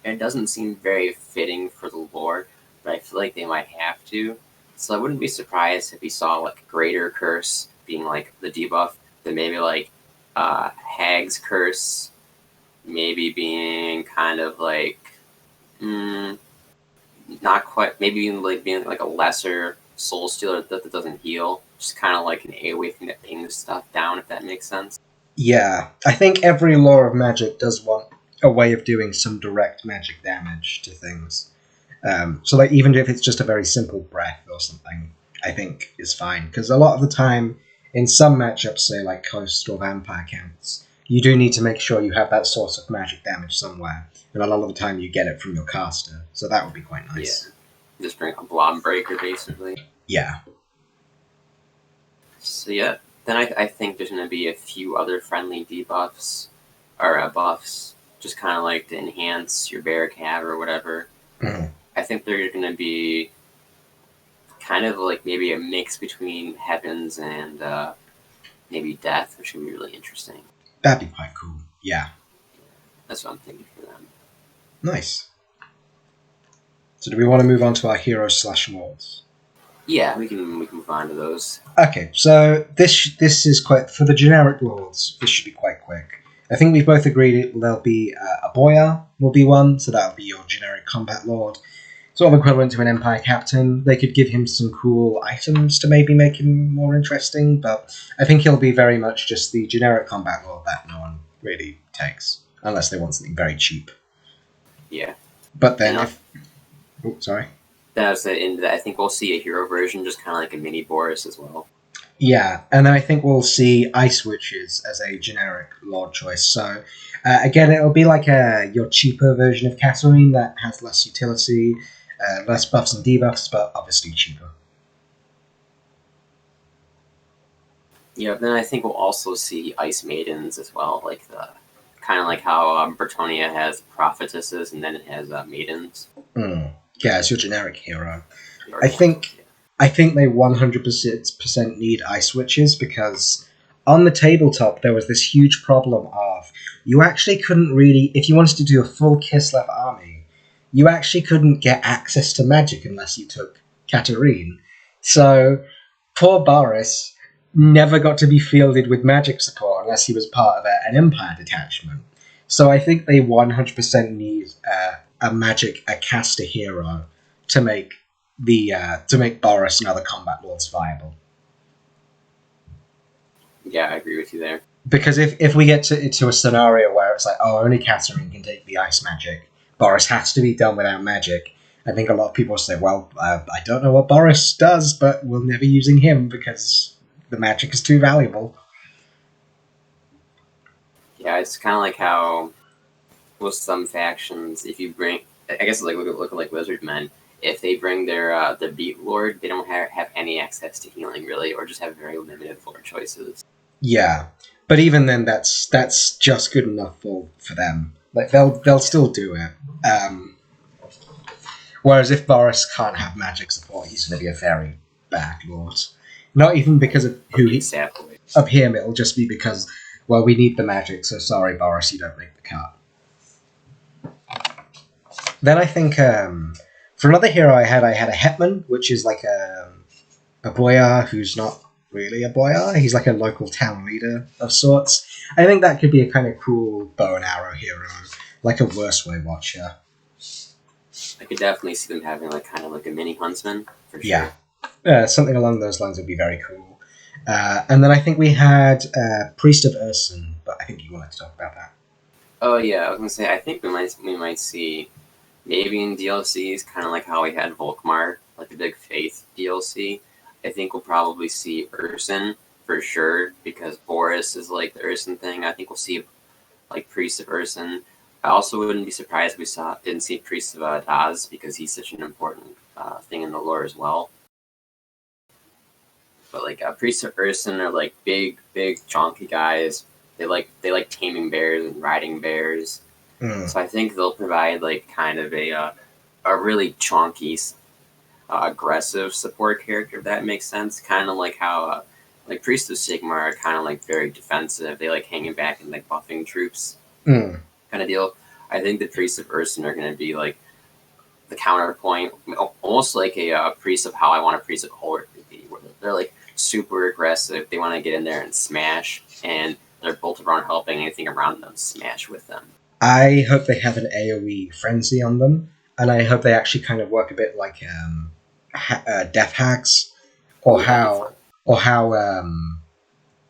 It doesn't seem very fitting for the lore, but I feel like they might have to. So I wouldn't be surprised if we saw like Greater Curse being like the debuff, then maybe like Hag's Curse maybe being kind of like not quite, maybe like being like a lesser Soul Stealer that doesn't heal, just kind of like an AoE thing that pings stuff down, if that makes sense. Yeah, I think every lore of magic does want a way of doing some direct magic damage to things. So like even if it's just a very simple breath or something, I think is fine. Because a lot of the time in some matchups, say like Coast or Vampire counts, you do need to make sure you have that source of magic damage somewhere. And a lot of the time you get it from your caster. So that would be quite nice. Yeah. Just bring a blob breaker basically. Yeah. So yeah, Then I think there's going to be a few other friendly debuffs or buffs, just kind of like to enhance your bear cab or whatever. Mhm. I think they're going to be kind of like maybe a mix between heavens and maybe death, which would be really interesting. That'd be quite cool. Yeah. That's what I'm thinking for them. Nice. So do we want to move on to our heroes / lords? Yeah, we can move on to those. Okay, so this is quite for the generic lords. This should be quite quick. I think we've both agreed there'll be a boyar will be one, so that'll be your generic combat lord, sort of equivalent to an empire captain. They could give him some cool items to maybe make him more interesting, but I think he'll be very much just the generic combat lord that no one really takes, unless they want something very cheap. Yeah. But then if... Oh, sorry. I think we'll see a hero version, just kind of like a mini Boris as well. Yeah, and then I think we'll see Ice Witches as a generic lord choice. So, again, it'll be like your cheaper version of Katarine that has less utility, less buffs and debuffs, but obviously cheaper. Yeah, then I think we'll also see Ice Maidens as well, like the kind of like how Bretonnia has prophetesses and then it has maidens. Yeah, it's your generic hero. I think they 100% need Ice Witches because on the tabletop there was this huge problem of you actually couldn't really, if you wanted to do a full Kislev army, you actually couldn't get access to magic unless you took Katarine. So poor Boris never got to be fielded with magic support unless he was part of an Empire detachment. So I think they 100% need a caster hero to make Boris and other combat lords viable. Yeah, I agree with you there. Because if we get to a scenario where it's like, oh, only Katarine can take the ice magic, Boris has to be done without magic, I think a lot of people will say, well, I don't know what Boris does, but we'll never using him because the magic is too valuable. Yeah, it's kind of like how with some factions, if you bring, I guess like look like Lizard Men, if they bring their Beat Lord, they don't have any access to healing really, or just have very limited lord choices. Yeah, but even then, that's just good enough for them. Like they'll still do it. Whereas if Boris can't have magic support, he's going to be a very bad lord. Not even because of who he's up here. It'll just be because, well, we need the magic. So sorry, Boris, you don't make the cut. Then I think for another hero I had a hetman, which is like a boyar who's not really a boyar. He's like a local town leader of sorts. I think that could be a kind of cool bow and arrow hero, like a worse way watcher. I could definitely see them having like kind of like a mini huntsman for sure. Yeah, something along those lines would be very cool. And then I think we had Priest of Ursun, but I think you wanted to talk about that. Oh yeah, I was gonna say I think we might see maybe in DLCs kind of like how we had Volkmar, like the big Faith DLC. I think we'll probably see Ursun for sure because Boris is like the Ursun thing. I think we'll see like Priest of Ursun. I also wouldn't be surprised if we didn't see Priest of Daz because he's such an important thing in the lore as well. But like Priests of Ursun are like big, chonky guys. They like taming bears and riding bears. So I think they'll provide like kind of a really chonky, aggressive support character. If that makes sense. Kind of like how like Priests of Sigmar are kind of like very defensive. They like hanging back and like buffing troops. Kind of deal. I think the Priests of Ursun are going to be like the counterpoint, almost like a priest of how I want a priest of Ulrich to be. Where they're like super aggressive. They want to get in there and smash, and they're built around helping anything around them smash with them. I hope they have an AoE frenzy on them, and I hope they actually kind of work a bit like death hacks, or how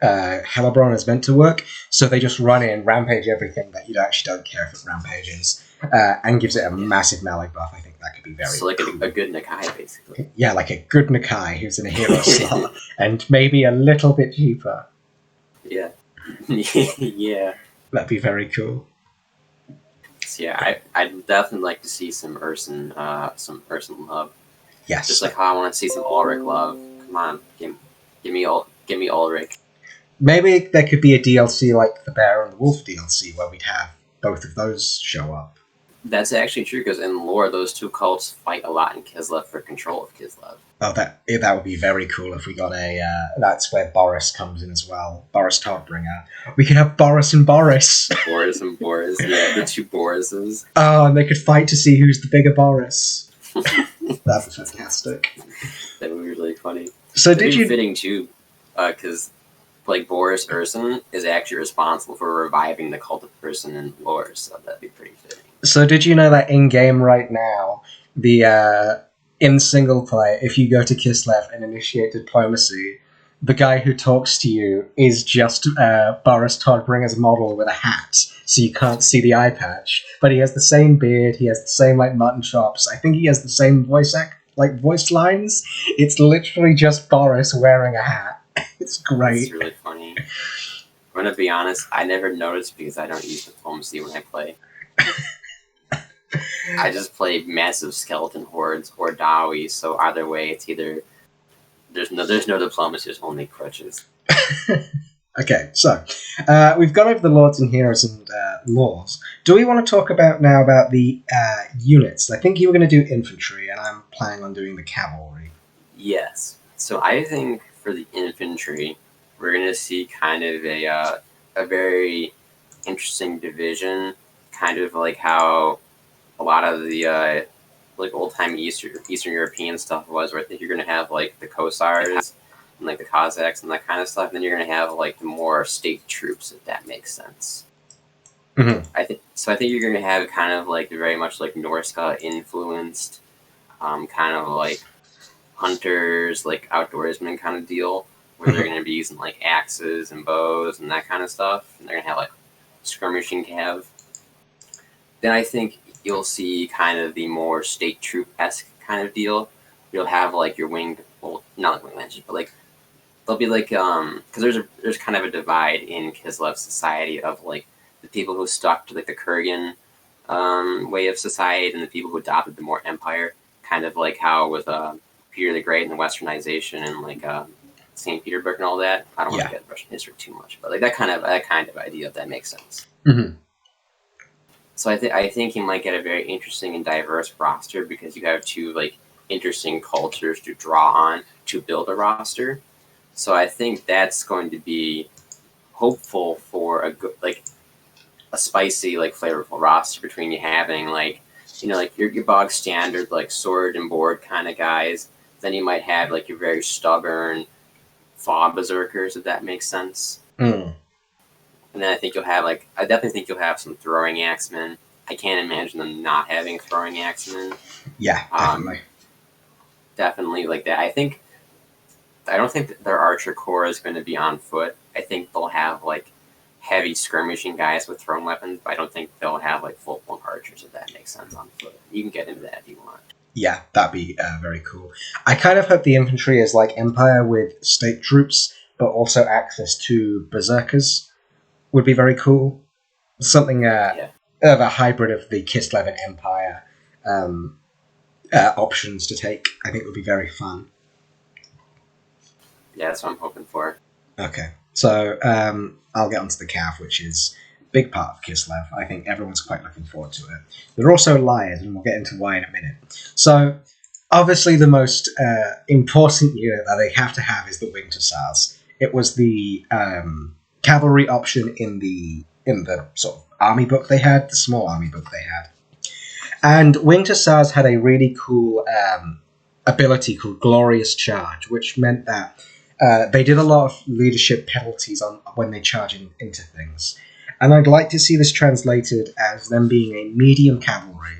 Hellebrand is meant to work. So they just run in, rampage everything that you actually don't care if it rampages, and gives it a massive melee buff. I think that could be very so like cool. a good Nakai, basically. Yeah, like a good Nakai who's in a hero slot, and maybe a little bit cheaper. Yeah. Yeah. That'd be very cool. So yeah, I'd definitely like to see some Ursun love. Yes. Just like how I want to see some Ulrich love. Come on, give me Ulrich. Maybe there could be a DLC like the Bear and the Wolf DLC where we'd have both of those show up. That's actually true, because in lore, those two cults fight a lot in Kislev for control of Kislev. Oh, that would be very cool if we got a... that's where Boris comes in as well. Boris Todbringer. We could have Boris and Boris. Boris and Boris, yeah, the two Borises. Oh, and they could fight to see who's the bigger Boris. That'd be fantastic. That would be really funny. So That'd did be you... fitting, too, because... like, Boris Urson is actually responsible for reviving the cult of person in lore, so that'd be pretty fitting. So did you know that in-game right now, in single play, if you go to Kislev and initiate diplomacy, the guy who talks to you is just Boris Todbringer's model with a hat, so you can't see the eye patch. But he has the same beard, he has the same, like, mutton chops. I think he has the same voice lines. It's literally just Boris wearing a hat. It's great. It's really funny. I'm gonna be honest, I never noticed because I don't use diplomacy when I play. I just play massive skeleton hordes or Dawi, so either way, it's either there's no diplomacy, there's only crutches. Okay, so we've gone over the lords and heroes and laws. Do we want to talk about the units? I think you were going to do infantry, and I'm planning on doing the cavalry. Yes. So I think for the infantry, we're going to see kind of a very interesting division, kind of like how a lot of the like old-time Eastern European stuff was, where I think you're going to have like the Kossars and like the Cossacks and that kind of stuff, and then you're going to have like the more state troops, if that makes sense. Mm-hmm. I think you're going to have kind of like very much like Norska influenced, kind of like hunters, like outdoorsmen kind of deal, where they're going to be using like axes and bows and that kind of stuff, and they're going to have like skirmishing cav. Then I think you'll see kind of the more state troop-esque kind of deal. You'll have like your winged, well, not like winged lancers, but like they'll be like because there's kind of a divide in Kislev society of like the people who stuck to like the Kurgan way of society and the people who adopted the more empire, kind of like how with Peter the Great and the Westernization and like St. Petersburg and all that. I don't want to get Russian history too much, but like that kind of idea, if that makes sense. Mm-hmm. So I think you might get a very interesting and diverse roster because you have two like interesting cultures to draw on to build a roster. So I think that's going to be hopeful for a good, like a spicy, like flavorful roster between you having like, you know, like your bog standard like sword and board kind of guys. Then you might have like your very stubborn Faw berserkers, if that makes sense. Mm. And then I definitely think you'll have some throwing axemen. I can't imagine them not having throwing axemen. Yeah, definitely. Definitely like that. I don't think that their archer corps is going to be on foot. I think they'll have like heavy skirmishing guys with thrown weapons, but I don't think they'll have like full-blown archers, if that makes sense, on foot. You can get into that if you want. Yeah, that'd be very cool. I kind of hope the infantry is like Empire with state troops, but also access to berserkers would be very cool. Something of a hybrid of the Kislev and Empire options to take. I think would be very fun. Yeah, that's what I'm hoping for. Okay, so I'll get onto the Cav, which is a big part of Kislev. I think everyone's quite looking forward to it. They're also liars, and we'll get into why in a minute. So, obviously the most important unit that they have to have is the Winged Hussars. It was the cavalry option in the sort of army book they had, the small army book they had. And Winged Hussars had a really cool ability called Glorious Charge, which meant that they did a lot of leadership penalties on when they charge into things. And I'd like to see this translated as them being a medium cavalry.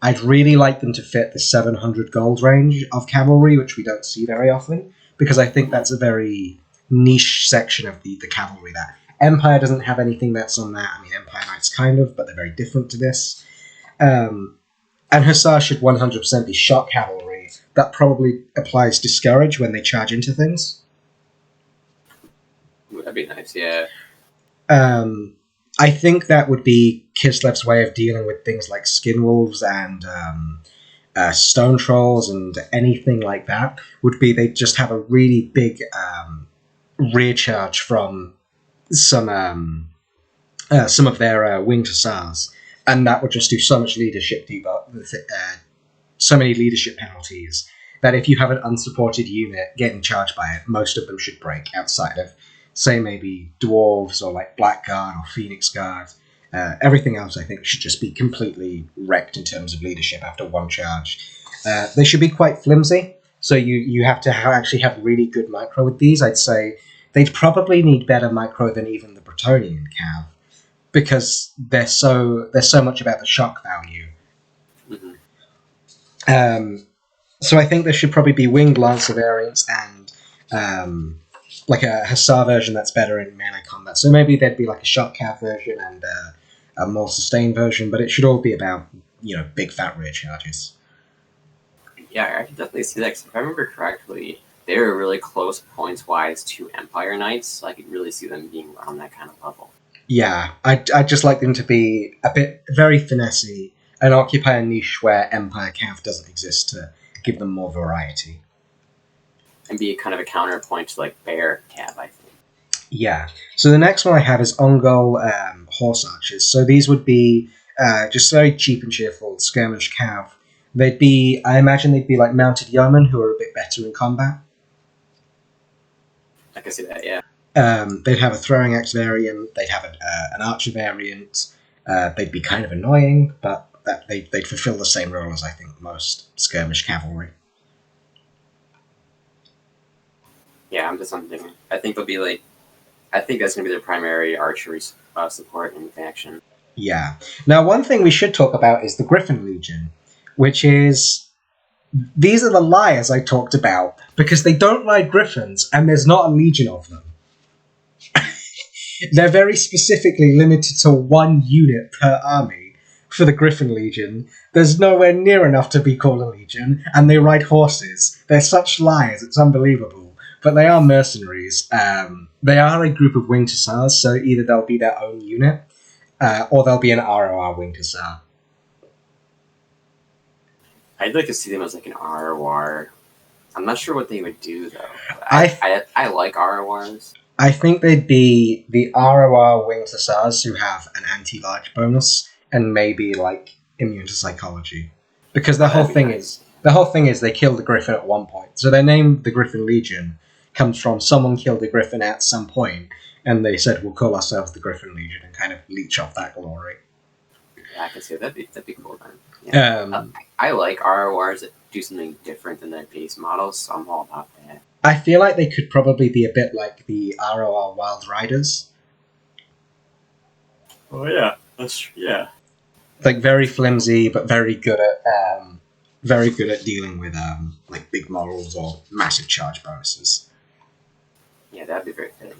I'd really like them to fit the 700 gold range of cavalry, which we don't see very often, because I think that's a very niche section of the cavalry that Empire doesn't have anything that's on that. I mean, Empire Knights kind of, but they're very different to this. And Hussar should 100% be shock cavalry. That probably applies Discourage when they charge into things. That'd be nice, yeah. I think that would be Kislev's way of dealing with things like skinwolves and stone trolls and anything like that, would be they just have a really big rear charge from some of their winged hussars, and that would just do so much leadership so many leadership penalties that if you have an unsupported unit getting charged by it, most of them should break outside of, say, maybe dwarves or like Blackguard or Phoenix Guard. Everything else, I think, should just be completely wrecked in terms of leadership after one charge. They should be quite flimsy, so you have to actually have really good micro with these. I'd say they'd probably need better micro than even the Bretonian Cav, because they're so much about the shock value. Mm-hmm. So I think there should probably be winged lancer variants and like a hussar version that's better in melee combat. So maybe there'd be like a shock cav version and a more sustained version, but it should all be about big fat rear charges. Yeah, I can definitely see that. 'Cause if I remember correctly, they were really close points wise to Empire Knights. So I could really see them being on that kind of level. Yeah, I'd just like them to be a bit very finessey and occupy a niche where Empire Cav doesn't exist to give them more variety. And be kind of a counterpoint to like Bear Cav, I think. Yeah. So the next one I have is Ongol Horse Archers. So these would be just very cheap and cheerful skirmish cav. I imagine they'd be like mounted yeomen who are a bit better in combat. I can see that, yeah. They'd have a throwing axe variant. They'd have an archer variant. They'd be kind of annoying, but they'd fulfill the same role as I think most skirmish cavalry. Yeah, I'm just thinking. I think they'll be like. I think that's going to be their primary archery support in faction. Yeah. Now, one thing we should talk about is the Griffin Legion, which is. These are the liars I talked about, because they don't ride griffins, and there's not a legion of them. They're very specifically limited to one unit per army for the Griffin Legion. There's nowhere near enough to be called a legion, and they ride horses. They're such liars, it's unbelievable. But they are mercenaries. They are a group of winged hussars, so either they'll be their own unit, or they'll be an ROR winged hussar. I'd like to see them as like an ROR. I'm not sure what they would do though. I like RORs. I think they'd be the ROR winged hussars who have an anti-large bonus and maybe like immune to psychology, because the whole thing is they killed the Griffin at one point. So their name, the Griffin Legion, comes from someone killed the Griffin at some point, and they said we'll call ourselves the Griffin Legion and kind of leech off that glory. Yeah, I can see that'd be cool then. Yeah. I like RORs that do something different than their base models, so I'm all about that. I feel like they could probably be a bit like the ROR Wild Riders. Oh yeah, yeah. Like very flimsy, but very good at dealing with like big models or massive charge bonuses. Yeah, that'd be very fitting.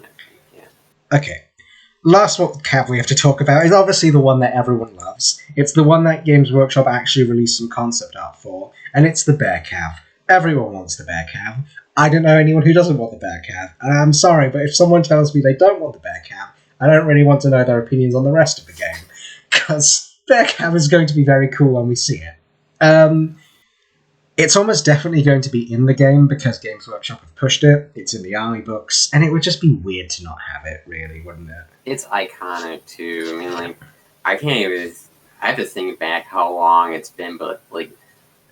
Yeah. Okay. Last cav we have to talk about is obviously the one that everyone loves. It's the one that Games Workshop actually released some concept art for, and it's the Bear Cav. Everyone wants the Bear Cav. I don't know anyone who doesn't want the Bear Cav. I'm sorry, but if someone tells me they don't want the Bear Cav, I don't really want to know their opinions on the rest of the game, because Bear Cav is going to be very cool when we see it. It's almost definitely going to be in the game because Games Workshop have pushed it. It's in the army books, and it would just be weird to not have it, really, wouldn't it? It's iconic, too. I mean, like, I have to think back how long it's been, but, like,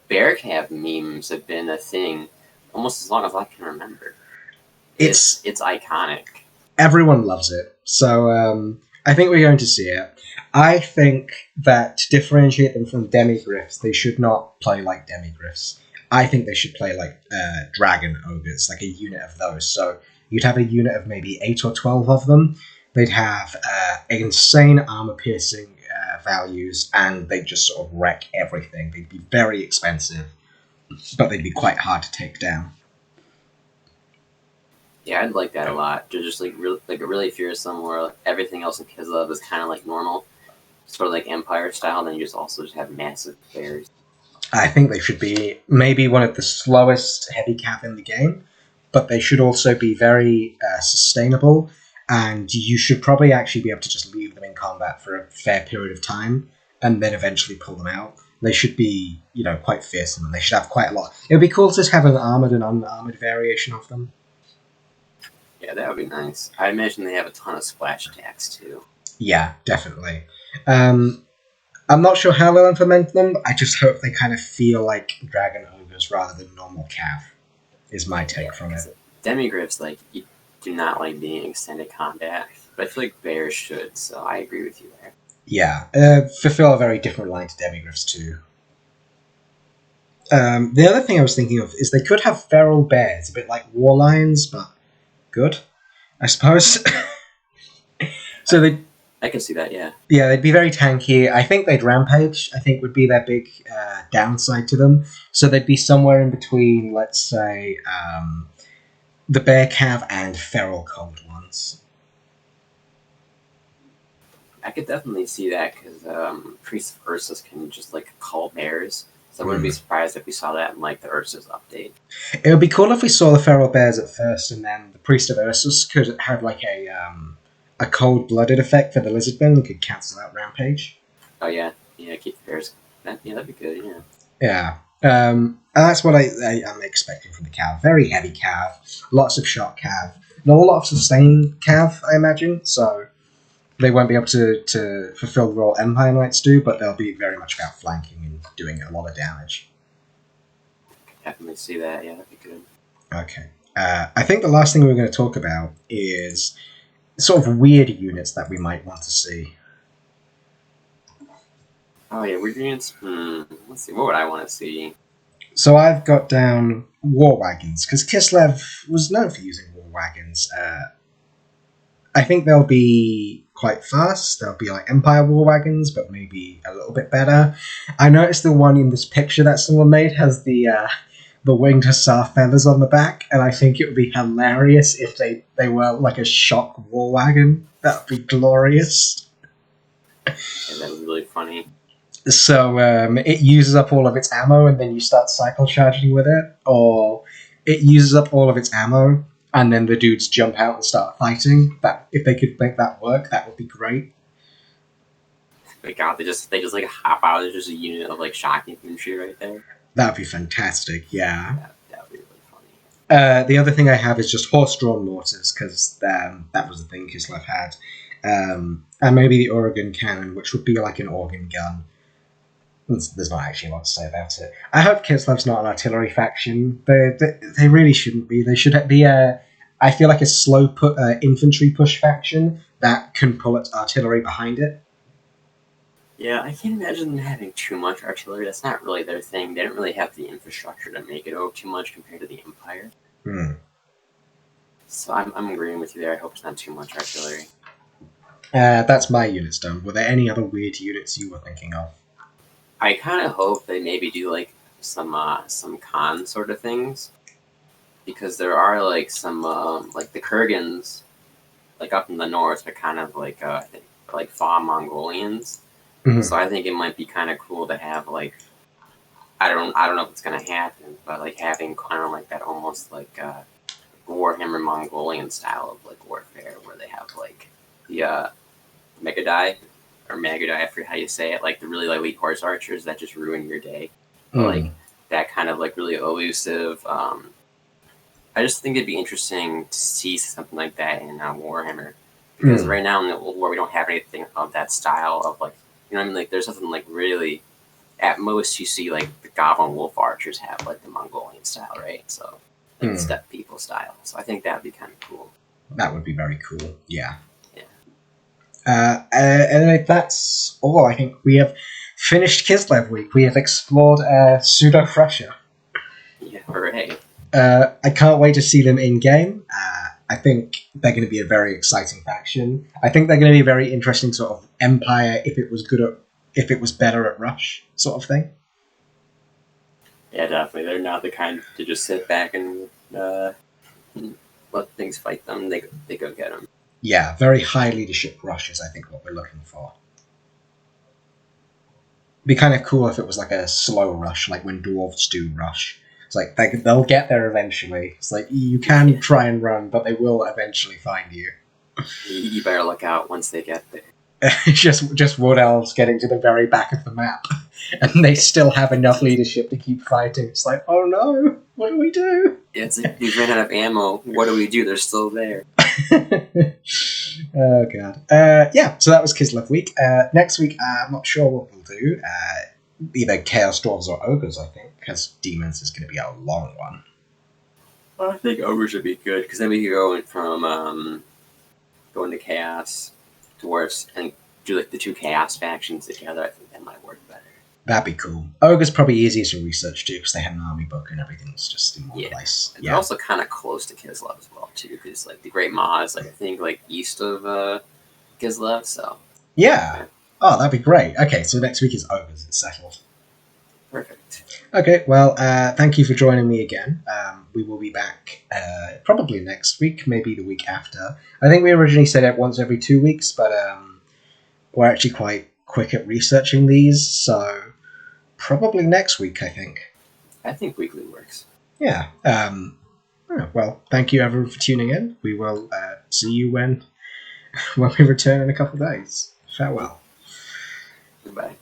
Bear Cav memes have been a thing almost as long as I can remember. It's iconic. Everyone loves it. So, I think we're going to see it. I think that to differentiate them from demigriffs, they should not play like demigriffs. I think they should play like dragon ogres, like a unit of those. So you'd have a unit of maybe 8 or 12 of them. They'd have insane armor-piercing values, and they'd just sort of wreck everything. They'd be very expensive, but they'd be quite hard to take down. Yeah, I'd like that a lot. Just like really fearsome, where everything else in Kislev is kind of like normal, sort of like Empire style. And then you just have massive bears. I think they should be maybe one of the slowest heavy cav in the game, but they should also be very sustainable. And you should probably actually be able to just leave them in combat for a fair period of time, and then eventually pull them out. They should be, quite fearsome, and they should have quite a lot. It would be cool to just have an armored and unarmored variation of them. Yeah, that would be nice. I imagine they have a ton of splash attacks too. Yeah, definitely. I'm not sure how they'll implement them. I just hope they kind of feel like dragon ogres rather than normal cav. Is my take from it. Demigryphs, like, you do not like being in extended combat, but I feel like bears should. So I agree with you there. Yeah, fulfill a very different line to demigryphs too. The other thing I was thinking of is they could have feral bears, a bit like war lions, but good, I suppose. So I can see that, yeah. Yeah, they'd be very tanky. I think they'd rampage. I think would be their big downside to them. So they'd be somewhere in between, let's say, the bear cav and feral cold ones. I could definitely see that because Priest of Ursus can just like call bears. So I wouldn't be surprised if we saw that in like the Ursus update. It would be cool if we saw the feral bears at first, and then the Priest of Ursus could have like a cold-blooded effect for the lizardmen and could cancel out rampage. Oh yeah, keep the bears. Yeah, that'd be good. Yeah. Yeah. And that's what I'm expecting from the cav. Very heavy cav, lots of shot cav, not a lot of sustain cav, I imagine. So they won't be able to fulfill the role Empire Knights do, but they'll be very much about flanking and doing a lot of damage. Definitely see that. Yeah, that'd be good. Okay. I think the last thing we're going to talk about is sort of weird units that we might want to see. Oh yeah, weird units. Let's see. What would I want to see? So I've got down war wagons because Kislev was known for using war wagons. I think they'll be quite fast. They'll be like Empire war wagons, but maybe a little bit better. I noticed the one in this picture that someone made has the winged hussar feathers on the back, and I think it would be hilarious if they were like a shock war wagon. That would be glorious. Yeah, that would be really funny. So it uses up all of its ammo, and then you start cycle charging with it, or it uses up all of its ammo, and then the dudes jump out and start fighting. That if they could make that work, that would be great. My God, they just like hop out. There's just a unit of like shock infantry right there. That would be fantastic. Yeah. That would be really funny. The other thing I have is just horse-drawn mortars because that was the thing Kislev had, and maybe the Oregon cannon, which would be like an organ gun. There's not actually a lot to say about it. I hope Kislev's not an artillery faction. They really shouldn't be. They should be I feel like a slow infantry push faction that can pull its artillery behind it. Yeah, I can't imagine them having too much artillery. That's not really their thing. They don't really have the infrastructure to make it over too much compared to the Empire. So I'm agreeing with you there. I hope it's not too much artillery. That's my units done. Were there any other weird units you were thinking of? I kind of hope they maybe do like some con sort of things, because there are like some like the Kurgans, like up in the north, are kind of like I think like Fa Mongolians. Mm-hmm. So I think it might be kind of cool to have like I don't know if it's gonna happen, but like having kind of like that almost like Warhammer Mongolian style of like warfare, where they have like the Megadai. Or Magadai, I forget how you say it, like the really like elite horse archers that just ruin your day. Like that kind of like really elusive. I just think it'd be interesting to see something like that in Warhammer, because right now in the World War we don't have anything of that style of like, you know what I mean? Like there's nothing like really. At most you see like the Goblin Wolf archers have like the Mongolian style, right? So like the steppe people style. So I think that'd be kind of cool. That would be very cool. Yeah. And that's all. I think we have finished Kislev week. We have explored Pseudo-Russia. Yeah, hooray. I can't wait to see them in game. I think they're going to be a very exciting faction. I think they're going to be a very interesting sort of empire if it was better at Rush sort of thing. Yeah, definitely. They're not the kind to just sit back and let things fight them. They go get them. Yeah, very high leadership Rush is, I think, what we're looking for. It'd be kind of cool if it was like a slow rush, like when dwarves do rush. It's like they'll get there eventually. It's like you can try and run, but they will eventually find you. You better look out once they get there. just wood elves getting to the very back of the map, and they still have enough leadership to keep fighting. It's like, oh no, what do we do? It's like, we've ran out of ammo. What do we do? They're still there. Oh god. Yeah, so that was Kislev week. Next week, I'm not sure what we'll do. Either Chaos Dwarves or Ogres, I think, because Demons is going to be a long one. Well, I think Ogres would be good, because then we could go from go into Chaos Dwarves and do like the two Chaos factions together. I think that might work better. That'd be cool. Ogre's probably easier to research too, because they have an army book and everything's just in one place. And they're also kind of close to Kislev as well too, because like the Great Maw is like I think like east of Kislev, so yeah. Oh, that'd be great. Okay, so next week is Ogres. It's settled. Perfect. Okay, well, thank you for joining me again. We will be back probably next week, maybe the week after. I think we originally said it once every 2 weeks, but we're actually quite quick at researching these, so probably next week, I think. I think weekly works. Yeah. Well, thank you everyone for tuning in. We will see you when we return in a couple of days. Farewell. Goodbye.